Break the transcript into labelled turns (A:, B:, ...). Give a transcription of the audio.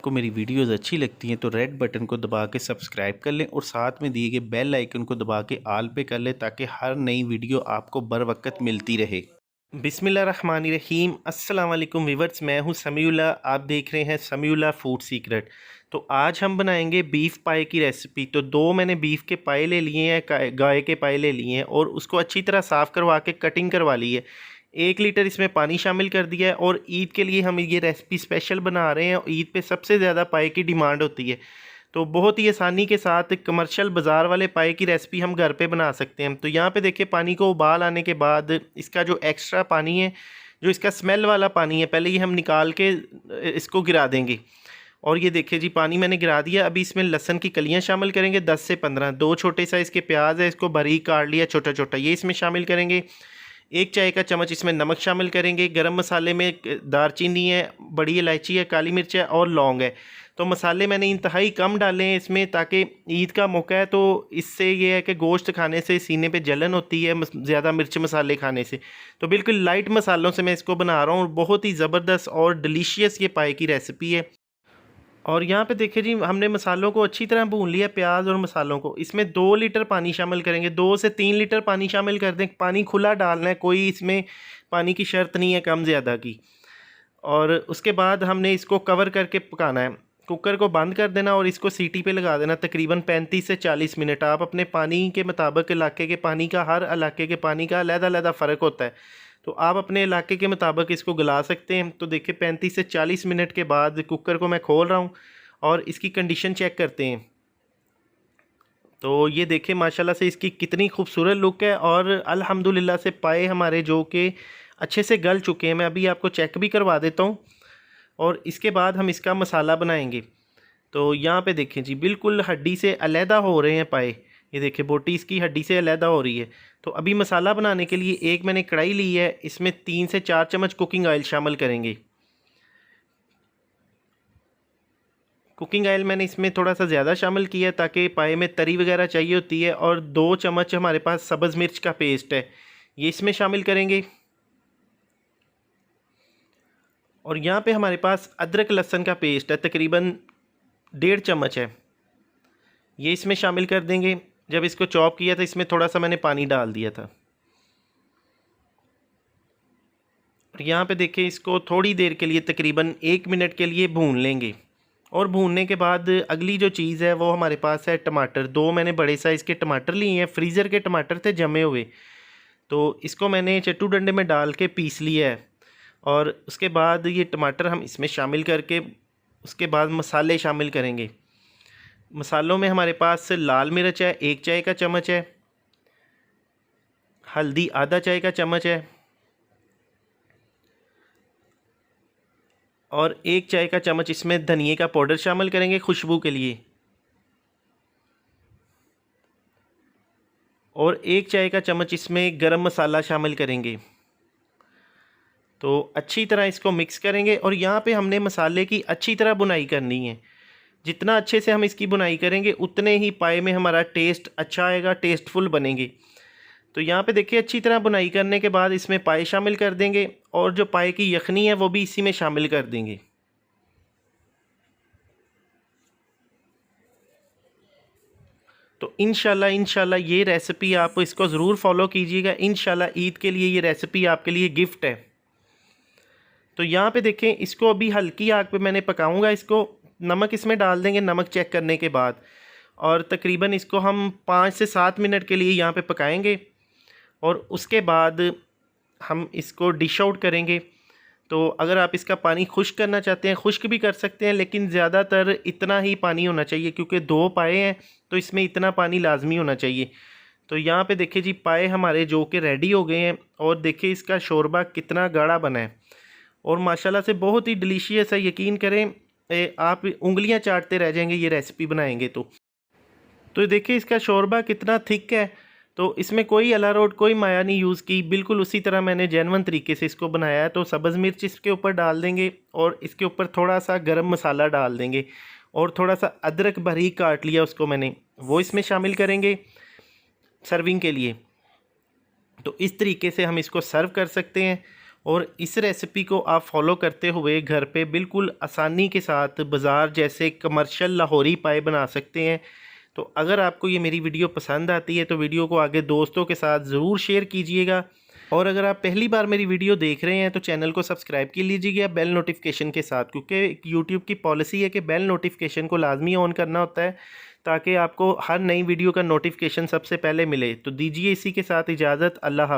A: आपको मेरी वीडियोस अच्छी लगती हैं तो रेड बटन को दबा के सब्सक्राइब कर लें और साथ में दिए गए बेल आइकन को दबा के आल पे कर लें ताकि हर नई वीडियो आपको बर वक्त मिलती रहे। बिस्मिल्लाहिर्रहमानिर्रहीम। अस्सलाम वालेकुम व्यूअर्स, मैं हूं समीउल्लाह, आप देख रहे हैं समीउल्लाह फूड सीक्रेट। तो आज हम बनाएंगे बीफ पाए की रेसिपी। तो दो मैंने बीफ के पाए ले लिए हैं, गाय के पाए ले लिए हैं और उसको अच्छी तरह साफ़ करवा के कटिंग करवा ली है। 1 लीटर इसमें पानी शामिल कर दिया है और ईद के लिए हम ये रेसिपी स्पेशल बना रहे हैं। ईद पे सबसे ज़्यादा पाए की डिमांड होती है, तो बहुत ही आसानी के साथ कमर्शियल बाज़ार वाले पाए की रेसिपी हम घर पे बना सकते हैं। तो यहाँ पे देखिए, पानी को उबाल आने के बाद इसका जो एक्स्ट्रा पानी है, जो इसका स्मेल वाला पानी है, पहले ये हम निकाल के इसको गिरा देंगे। और ये देखिए जी, पानी मैंने गिरा दिया। अभी इसमें लहसुन की कलियाँ शामिल करेंगे 10 से 15। 2 छोटे साइज़ के प्याज है, इसको बारीक काट लिया छोटा छोटा, ये इसमें शामिल करेंगे। 1 चाय का चम्मच इसमें नमक शामिल करेंगे। गरम मसाले में दारचीनी है, बड़ी इलायची है, काली मिर्च है और लौंग है। तो मसाले मैंने इंतहाई कम डाले हैं इसमें, ताकि ईद का मौका है तो इससे ये है कि गोश्त खाने से सीने पे जलन होती है ज़्यादा मिर्च मसाले खाने से। तो बिल्कुल लाइट मसालों से मैं इसको बना रहा हूँ। बहुत ही ज़बरदस्त और डिलीशियस ये पाए की रेसिपी है। और यहाँ पे देखिए जी, हमने मसालों को अच्छी तरह भून लिया, प्याज और मसालों को। इसमें 2 लीटर पानी शामिल करेंगे, 2 से 3 लीटर पानी शामिल कर दें। पानी खुला डालना है, कोई इसमें पानी की शर्त नहीं है कम ज़्यादा की। और उसके बाद हमने इसको कवर करके पकाना है। कुकर को बंद कर देना और इसको सीटी पे लगा देना तकरीबन 35 से 40 मिनट। आप अपने पानी के मुताबिक, इलाके के पानी का, हर इलाके के पानी का अलग-अलग फ़र्क होता है, तो आप अपने इलाके के मुताबिक इसको गला सकते हैं। तो देखिए 35 से 40 मिनट के बाद कुकर को मैं खोल रहा हूँ और इसकी कंडीशन चेक करते हैं। तो ये देखिए माशाल्लाह से इसकी कितनी खूबसूरत लुक है और अल्हम्दुलिल्लाह से पाए हमारे जो कि अच्छे से गल चुके हैं। मैं अभी आपको चेक भी करवा देता हूँ और इसके बाद हम इसका मसाला बनाएंगे। तो यहाँ पे देखें जी, बिल्कुल हड्डी से अलहदा हो रहे हैं पाए। ये देखिए, बोटी इसकी हड्डी से अलहदा हो रही है। तो अभी मसाला बनाने के लिए एक मैंने कढ़ाई ली है, इसमें 3 से 4 चम्मच कुकिंग ऑयल शामिल करेंगे। कुकिंग ऑयल मैंने इसमें थोड़ा सा ज़्यादा शामिल किया है ताकि पाए में तरी वगैरह चाहिए होती है। और 2 चम्मच हमारे पास सब्ज़ मिर्च का पेस्ट है, ये इसमें शामिल करेंगे। और यहाँ पे हमारे पास अदरक लहसुन का पेस्ट है, तकरीबन 1.5 चम्मच है, ये इसमें शामिल कर देंगे। जब इसको चॉप किया था इसमें थोड़ा सा मैंने पानी डाल दिया था। और यहाँ पे देखिए, इसको थोड़ी देर के लिए तकरीबन 1 मिनट के लिए भून लेंगे। और भूनने के बाद अगली जो चीज़ है वो हमारे पास है टमाटर। 2 मैंने बड़े साइज़ के टमाटर लिए हैं, फ्रीज़र के टमाटर थे जमे हुए। तो इसको मैंने चट्टू डंडे में डाल के पीस लिया है। और उसके बाद ये टमाटर हम इसमें शामिल करके उसके बाद मसाले शामिल करेंगे। मसालों में हमारे पास लाल मिर्च है 1 चाय का चम्मच है, हल्दी आधा चाय का चम्मच है और 1 चाय का चम्मच इसमें धनिए का पाउडर शामिल करेंगे खुशबू के लिए। और 1 चाय का चम्मच इसमें गरम मसाला शामिल करेंगे। तो अच्छी तरह इसको मिक्स करेंगे और यहाँ पे हमने मसाले की अच्छी तरह बुनाई करनी है। जितना अच्छे से हम इसकी बुनाई करेंगे उतने ही पाए में हमारा टेस्ट अच्छा आएगा, टेस्टफुल बनेंगे। तो यहाँ पे देखिए, अच्छी तरह बुनाई करने के बाद इसमें पाए शामिल कर देंगे और जो पाए की यखनी है वो भी इसी में शामिल कर देंगे। तो इंशाल्लाह ये रेसिपी आप इसको ज़रूर फॉलो कीजिएगा। इंशाल्लाह ईद के लिए ये रेसिपी आपके लिए गिफ्ट है। तो यहाँ पे देखें, इसको अभी हल्की आग पे मैंने पकाऊंगा। इसको नमक इसमें डाल देंगे नमक चेक करने के बाद, और तकरीबन इसको हम 5 से 7 मिनट के लिए यहाँ पे पकाएंगे। और उसके बाद हम इसको डिश आउट करेंगे। तो अगर आप इसका पानी खुश्क करना चाहते हैं खुश्क भी कर सकते हैं, लेकिन ज़्यादातर इतना ही पानी होना चाहिए क्योंकि 2 पाए हैं तो इसमें इतना पानी लाजमी होना चाहिए। तो यहाँ पे देखिए जी, पाए हमारे जो कि रेडी हो गए हैं और देखिए इसका शोरबा कितना गाढ़ा बना है और माशाल्लाह से बहुत ही डिलीशियस है। यकीन करें, आप उंगलियां चाटते रह जाएंगे ये रेसिपी बनाएंगे तो देखिए इसका शोरबा कितना थिक है। तो इसमें कोई अलारोट, कोई माया नहीं यूज़ की, बिल्कुल उसी तरह मैंने जेन्युइन तरीके से इसको बनाया है। तो सब्ज़ मिर्च इसके ऊपर डाल देंगे और इसके ऊपर थोड़ा सा गरम मसाला डाल देंगे और थोड़ा सा अदरक बारीक काट लिया उसको मैंने, वो इसमें शामिल करेंगे सर्विंग के लिए। तो इस तरीके से हम इसको सर्व कर सकते हैं और इस रेसिपी को आप फॉलो करते हुए घर पे बिल्कुल आसानी के साथ बाज़ार जैसे कमर्शियल लाहौरी पाए बना सकते हैं। तो अगर आपको ये मेरी वीडियो पसंद आती है तो वीडियो को आगे दोस्तों के साथ ज़रूर शेयर कीजिएगा, और अगर आप पहली बार मेरी वीडियो देख रहे हैं तो चैनल को सब्सक्राइब कर लीजिएगा बेल नोटिफिकेशन के साथ, क्योंकि यूट्यूब की पॉलिसी है कि बेल नोटिफिकेशन को लाजमी ऑन करना होता है ताकि आपको हर नई वीडियो का नोटिफिकेशन सबसे पहले मिले। तो दीजिए इसी के साथ इजाज़त। अल्लाह हाफ़िज़।